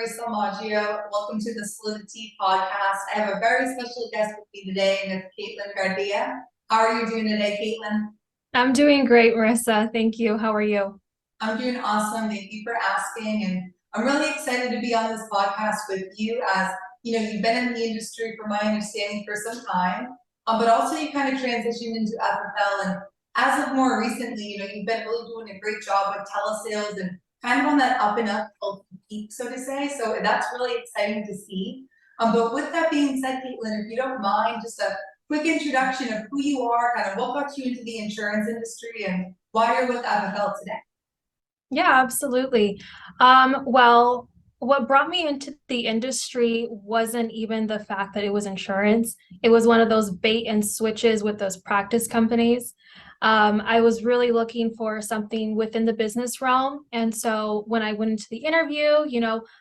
Marisa Maggio. Welcome to the SolidiTEA podcast. I have a very special guest with me today, and it's Kaitlyn Gardea. How are you doing today, Kaitlyn? I'm doing great, Marissa. Thank you. How are you? I'm doing awesome. Thank you for asking. And I'm really excited to be on this podcast with you as, you've been in the industry from my understanding for some time, but also you kind of transitioned into FFL. And as of more recently, you've been really doing a great job with telesales and kind of on that up and up peak, so to say. So that's really exciting to see. But with that being said, Kaitlyn, if you don't mind, just a quick introduction of who you are, kind of what got you into the insurance industry and why you're with FFL today. Yeah, absolutely. Well, what brought me into the industry wasn't even the fact that it was insurance. It was one of those bait and switches with those practice companies. I was really looking for something within the business realm. And so when I went into the interview,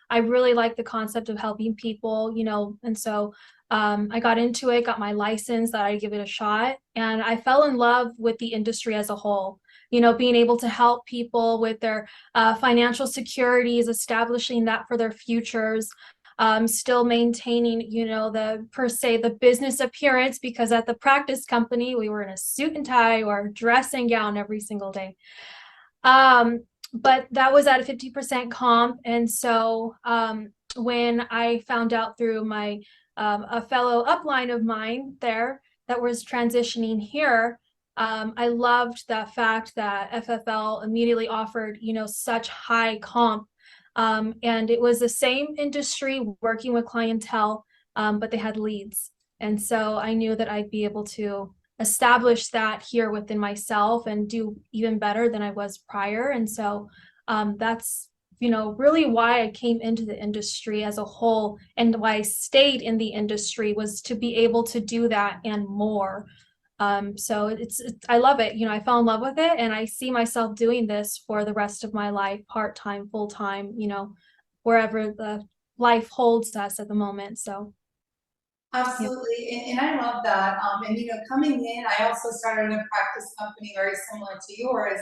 I really liked the concept of helping people, and so I got into it, got my license, that I'd give it a shot. And I fell in love with the industry as a whole, being able to help people with their financial securities, establishing that for their futures, still maintaining, the business appearance, because at the practice company, we were in a suit and tie or dress and gown every single day. But that was at a 50% comp. And so when I found out through my a fellow upline of mine there that was transitioning here, I loved the fact that FFL immediately offered, such high comp. And it was the same industry working with clientele, but they had leads. And so I knew that I'd be able to establish that here within myself and do even better than I was prior. And so that's really why I came into the industry as a whole, and why I stayed in the industry, was to be able to do that and more. So it's I love it. I fell in love with it, and I see myself doing this for the rest of my life, part-time, full-time, wherever the life holds us at the moment. So yeah. Absolutely, and I love that. And coming in, I also started a practice company very similar to yours.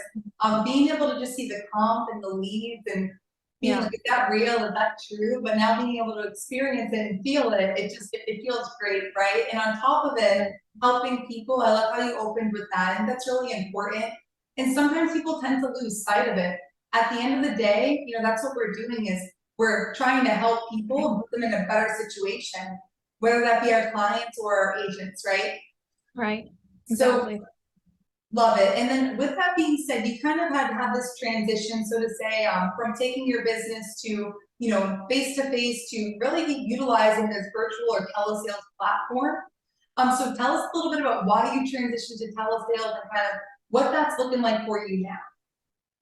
Being able to just see the comp and the leads and being Yeah. like, is that real? Is that true? But now being able to experience it and feel it, it feels great, right? And on top of it, helping people. I love how you opened with that, and that's really important. And sometimes people tend to lose sight of it. At the end of the day, that's what we're doing is we're trying to help people and put them in a better situation, whether that be our clients or our agents, right? Right. So Exactly. love it. And then with that being said, you kind of had this transition, so to say, from taking your business to, face to face, to really be utilizing this virtual or telesales platform. So tell us a little bit about why you transitioned to telesales and kind of what that's looking like for you now.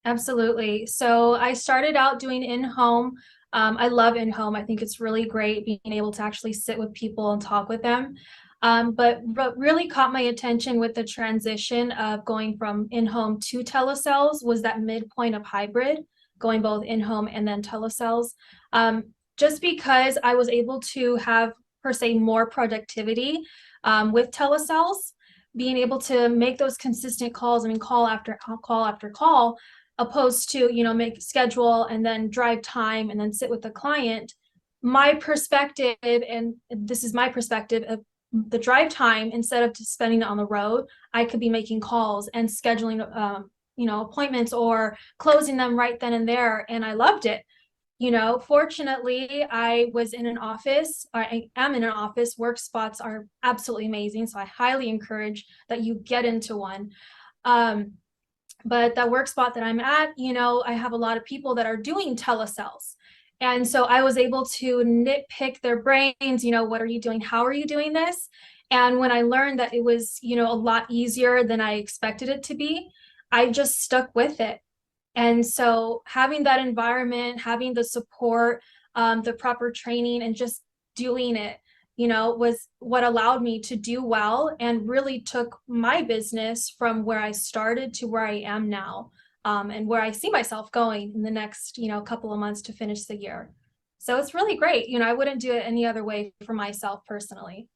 Absolutely. So I started out doing in-home. I love in-home. I think it's really great being able to actually sit with people and talk with them. But what really caught my attention with the transition of going from in-home to telesales was that midpoint of hybrid, going both in-home and then telesales. Just because I was able to have, per se, more productivity with telesales, being able to make those consistent calls, call after call after call, opposed to, make schedule and then drive time and then sit with the client. My perspective, and this is my perspective of the drive time, instead of just spending it on the road, I could be making calls and scheduling, appointments or closing them right then and there. And I loved it. Fortunately, I was in an office. I am in an office. Work spots are absolutely amazing. So I highly encourage that you get into one. But that work spot that I'm at, I have a lot of people that are doing telesales. And so I was able to nitpick their brains, what are you doing? How are you doing this? And when I learned that it was, a lot easier than I expected it to be, I just stuck with it. And so having that environment, having the support, the proper training, and just doing it, was what allowed me to do well and really took my business from where I started to where I am now, and where I see myself going in the next, couple of months to finish the year. So it's really great. I wouldn't do it any other way for myself personally.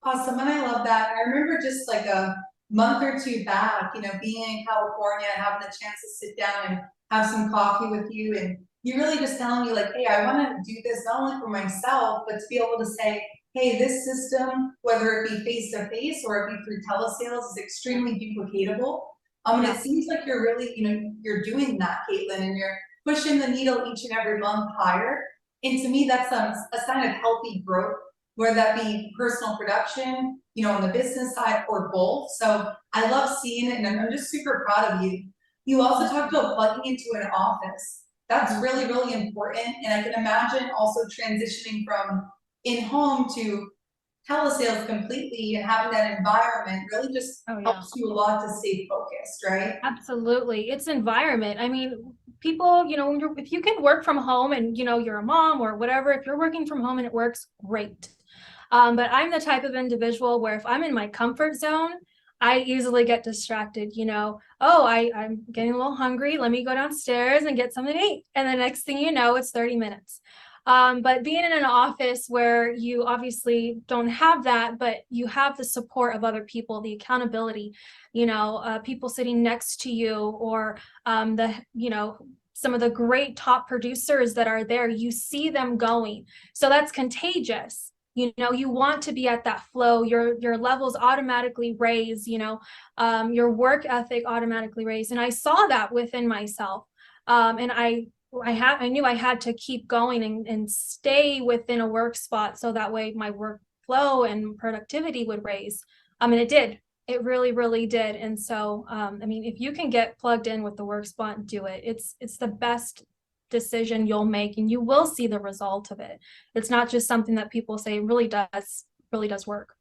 Awesome, and I love that. I remember just like a month or two back, being in California and having the chance to sit down and have some coffee with you and you're really just telling me like, hey, I want to do this not only for myself, but to be able to say, hey, this system, whether it be face to face or it be through telesales, is extremely duplicatable. And Yeah. it seems like you're really, you're doing that, Kaitlyn, and you're pushing the needle each and every month higher. And to me, that's a sign of healthy growth, whether that be personal production, on the business side or both. So I love seeing it, and I'm just super proud of you. You also talked about plugging into an office. That's Mhm. really, really important. And I can imagine also transitioning from in-home to telesales completely and having that environment really just Oh yeah. helps you a lot to stay focused, right? Absolutely. It's environment. I mean, people, when if you can work from home and, you're a mom or whatever, if you're working from home and it works, great. But I'm the type of individual where if I'm in my comfort zone, I easily get distracted, oh, I'm getting a little hungry. Let me go downstairs and get something to eat. And the next thing you know, it's 30 minutes. But being in an office where you obviously don't have that, but you have the support of other people, the accountability, people sitting next to you, or some of the great top producers that are there, you see them going. So that's contagious. You want to be at that flow. Your levels automatically raise, your work ethic automatically raise. And I saw that within myself. And I knew I had to keep going and stay within a work spot so that way my workflow and productivity would raise. And it did. It really, really did. And so, I mean, if you can get plugged in with the work spot, do it. It's the best decision you'll make, and you will see the result of it. It's not just something that people say. It really does work.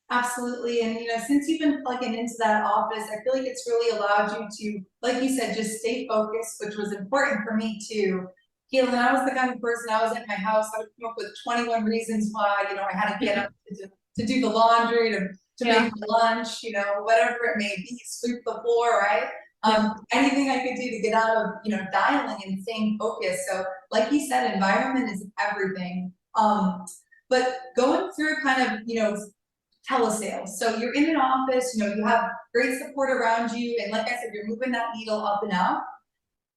Absolutely. And since you've been plugging into that office, I feel like it's really allowed you to, like you said, just stay focused, which was important for me too. Kaitlyn, I was the kind of person, I was at my house, I would come up with 21 reasons why, I had to get up to do the laundry, to Yeah. make lunch, whatever it may be, sweep the floor, right? Yeah. Anything I could do to get out of, dialing and staying focused. So like you said, environment is everything. But going through kind of, telesales. So you're in an office, you have great support around you, and like I said, you're moving that needle up and up.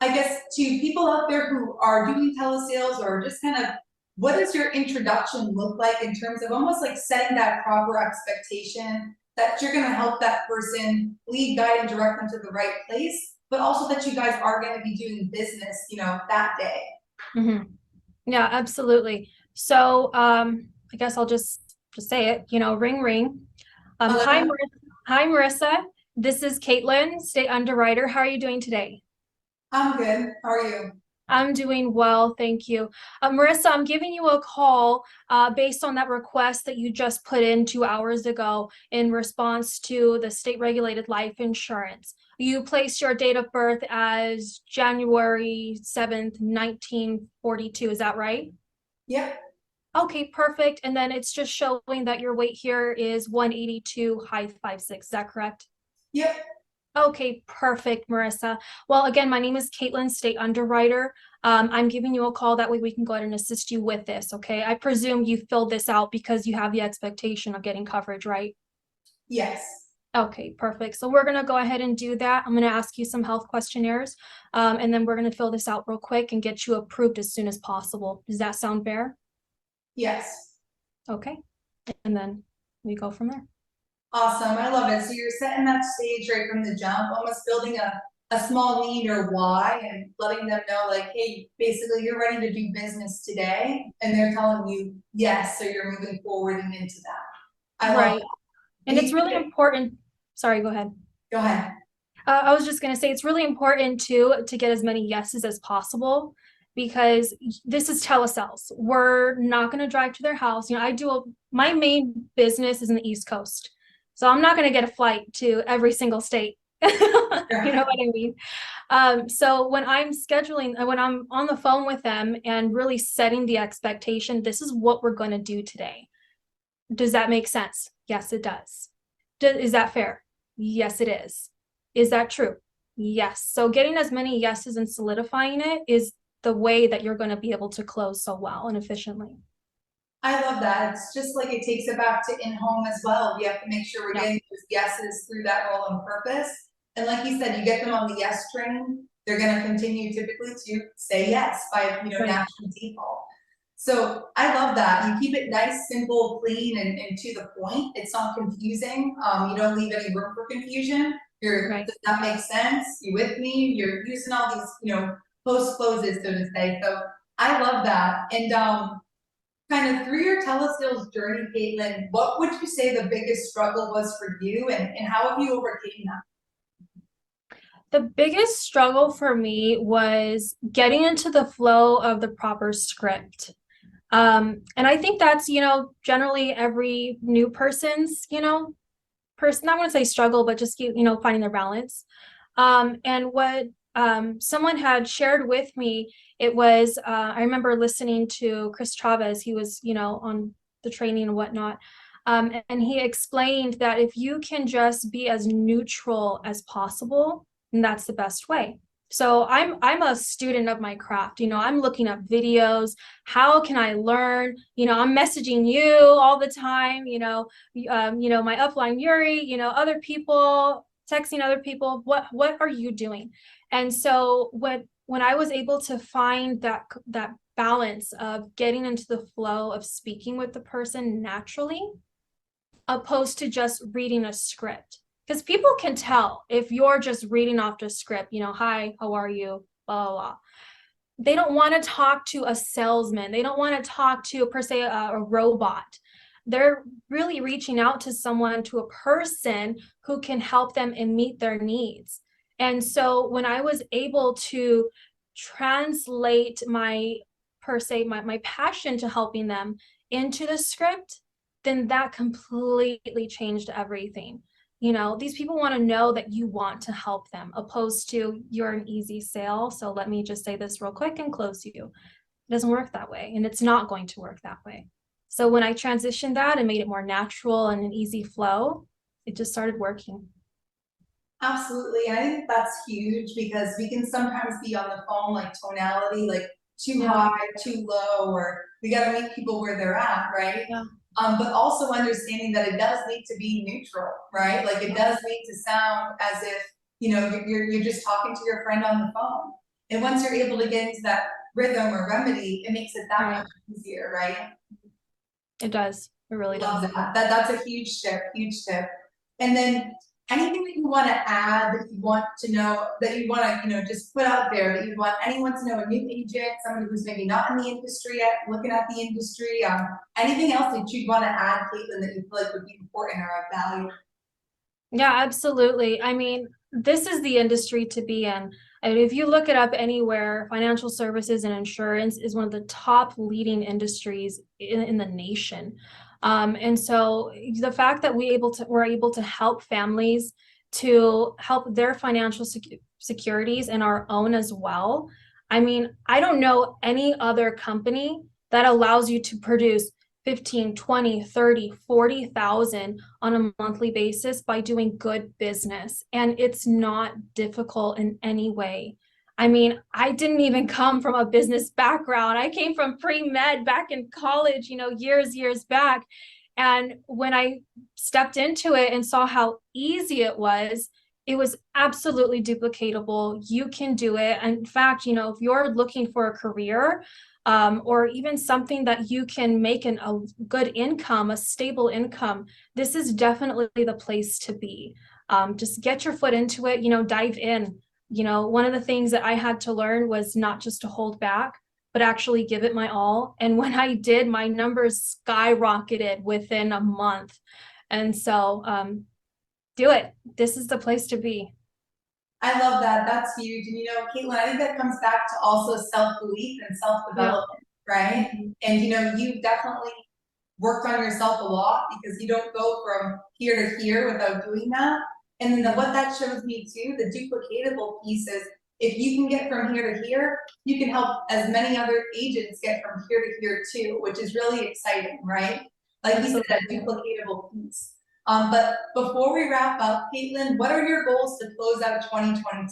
I guess to people out there who are doing telesales, or just kind of, what does your introduction look like in terms of almost like setting that proper expectation that you're going to help that person lead, guide, and direct them to the right place, but also that you guys are going to be doing business, that day. Mm-hmm. Yeah, absolutely. So, I guess I'll just say it, ring, ring. Hi, Hello. Hi, Marissa. This is Kaitlyn, state underwriter. How are you doing today? I'm good. How are you? I'm doing well, thank you. Marissa, I'm giving you a call based on that request that you just put in 2 hours ago in response to the state regulated life insurance. You placed your date of birth as January 7th, 1942. Is that right? Yep. Okay, perfect. And then it's just showing that your weight here is 182, height 5'6". Is that correct? Yep. Okay, perfect, Marissa. Well, again, my name is Kaitlyn, state underwriter. I'm giving you a call. That way we can go ahead and assist you with this, okay? I presume you filled this out because you have the expectation of getting coverage, right? Yes. Okay, perfect. So we're going to go ahead and do that. I'm going to ask you some health questionnaires, and then we're going to fill this out real quick and get you approved as soon as possible. Does that sound fair? Yes. Okay, and then we go from there. Awesome. I love it. So you're setting that stage right from the jump, almost building a small need or why, and letting them know like, hey, basically you're ready to do business today. And they're telling you yes, so you're moving forward and into that. I love Right. that. And it's really important. Sorry, go ahead. Go ahead. I was just going to say it's really important to get as many yeses as possible, because this is telesales. We're not going to drive to their house. My main business is in the East Coast, so I'm not going to get a flight to every single state. You know what I mean? So when I'm scheduling, when I'm on the phone with them and really setting the expectation, this is what we're going to do today. Does that make sense? Yes, it does. Is that fair? Yes, it is. Is that true? Yes. So getting as many yeses and solidifying it is the way that you're going to be able to close so well and efficiently. I love that. It's just like it takes it back to in-home as well. We have to make sure we're getting those yeses through that role on purpose. And like you said, you get them on the yes train, they're gonna continue typically to say yes by, natural default. So I love that. You keep it nice, simple, clean, and to the point. It's not confusing. You don't leave any room for confusion. Does that make sense? You with me? You're using all these, post closes, so to say. So I love that. And kind of through your telesales journey, Kaitlyn, what would you say the biggest struggle was for you, and how have you overcame that? The biggest struggle for me was getting into the flow of the proper script. And I think that's, generally every new person's, I want to say struggle, but just, finding their balance. And what someone had shared with me, it was, I remember listening to Chris Chavez, he was, on the training and whatnot. And he explained that if you can just be as neutral as possible, then that's the best way. So I'm a student of my craft. I'm looking up videos. How can I learn? I'm messaging you all the time. My upline Yuri. Other people, texting other people. What are you doing? And so when I was able to find that balance of getting into the flow of speaking with the person naturally, opposed to just reading a script. Because people can tell if you're just reading off the script, hi, how are you, blah, blah, blah. They don't want to talk to a salesman. They don't want to talk to, per se, a robot. They're really reaching out to someone, to a person who can help them and meet their needs. And so when I was able to translate my passion to helping them into the script, then that completely changed everything. These people want to know that you want to help them, opposed to you're an easy sale. So let me just say this real quick and close you. It doesn't work that way, and it's not going to work that way. So when I transitioned that and made it more natural and an easy flow, it just started working. Absolutely. And I think that's huge, because we can sometimes be on the phone like tonality, like too high, too low, or we got to meet people where they're at, right? Yeah. But also understanding that it does need to be neutral, right? Like it does need to sound as if, you're just talking to your friend on the phone. And once you're able to get into that rhythm or remedy, it makes it that much easier, right? It does. It really does. Love that. That's a huge tip, huge tip. And then anything that you want to add, that you want to know, that you want to, just put out there, that you want anyone to know, a new agent, somebody who's maybe not in the industry yet, looking at the industry, anything else that you'd want to add, Kaitlyn, that you feel like would be important or of value? Yeah, absolutely. I mean, this is the industry to be in. And if you look it up anywhere, financial services and insurance is one of the top leading industries in the nation. And so the fact that we're able to help families to help their financial securities and our own as well. I mean, I don't know any other company that allows you to produce 15, 20, 30, 40,000 on a monthly basis by doing good business. And it's not difficult in any way. I mean, I didn't even come from a business background. I came from pre-med back in college, years back. And when I stepped into it and saw how easy it was absolutely duplicatable. You can do it. In fact, if you're looking for a career, or even something that you can make a good income, a stable income, this is definitely the place to be. Just get your foot into it, dive in. One of the things that I had to learn was not just to hold back, but actually give it my all. And when I did, my numbers skyrocketed within a month. And so do it. This is the place to be. I love that. That's huge. And Kaitlyn, I think that comes back to also self-belief and self-development, right? And you've definitely worked on yourself a lot, because you don't go from here to here without doing that. And then what that shows me too, the duplicatable piece is, if you can get from here to here, you can help as many other agents get from here to here too, which is really exciting, right? Like you said, that duplicatable piece. But before we wrap up, Kaitlyn, what are your goals to close out 2022?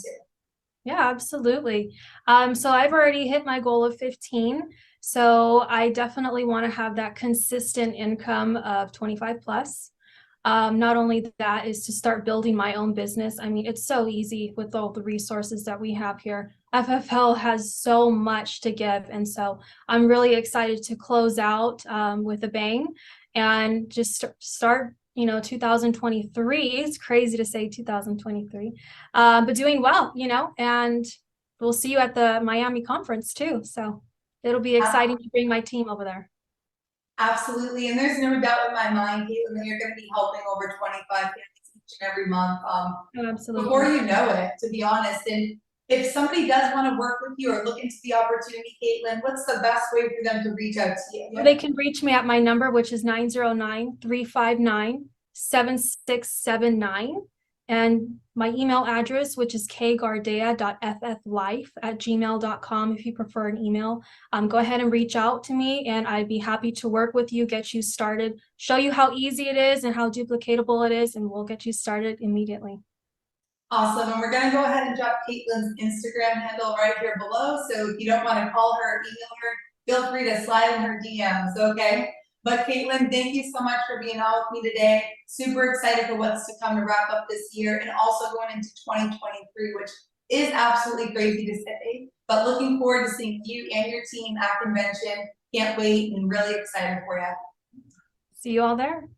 Yeah, absolutely. So I've already hit my goal of 15. So I definitely want to have that consistent income of 25 plus. Not only that is to start building my own business. I mean, it's so easy with all the resources that we have here. FFL has so much to give. And so I'm really excited to close out with a bang and just start, 2023. It's crazy to say 2023, but doing well, and we'll see you at the Miami conference too. So it'll be exciting to bring my team over there. Absolutely, and there's no doubt in my mind, Kaitlyn, that you're going to be helping over 25 families each and every month. Absolutely. Before you know it, to be honest. And if somebody does want to work with you or look into the opportunity, Kaitlyn, what's the best way for them to reach out to you? They can reach me at my number, which is 909-359-7679. And my email address, which is kgardea.fflife@gmail.com. If you prefer an email, go ahead and reach out to me and I'd be happy to work with you, get you started, show you how easy it is and how duplicatable it is, and we'll get you started immediately. Awesome, and we're gonna go ahead and drop Kaitlyn's Instagram handle right here below. So if you don't want to call her or email her, feel free to slide in her DMs, okay? But Kaitlyn, thank you so much for being on with me today. Super excited for what's to come to wrap up this year and also going into 2023, which is absolutely crazy to say. But looking forward to seeing you and your team at convention. Can't wait and really excited for you. See you all there.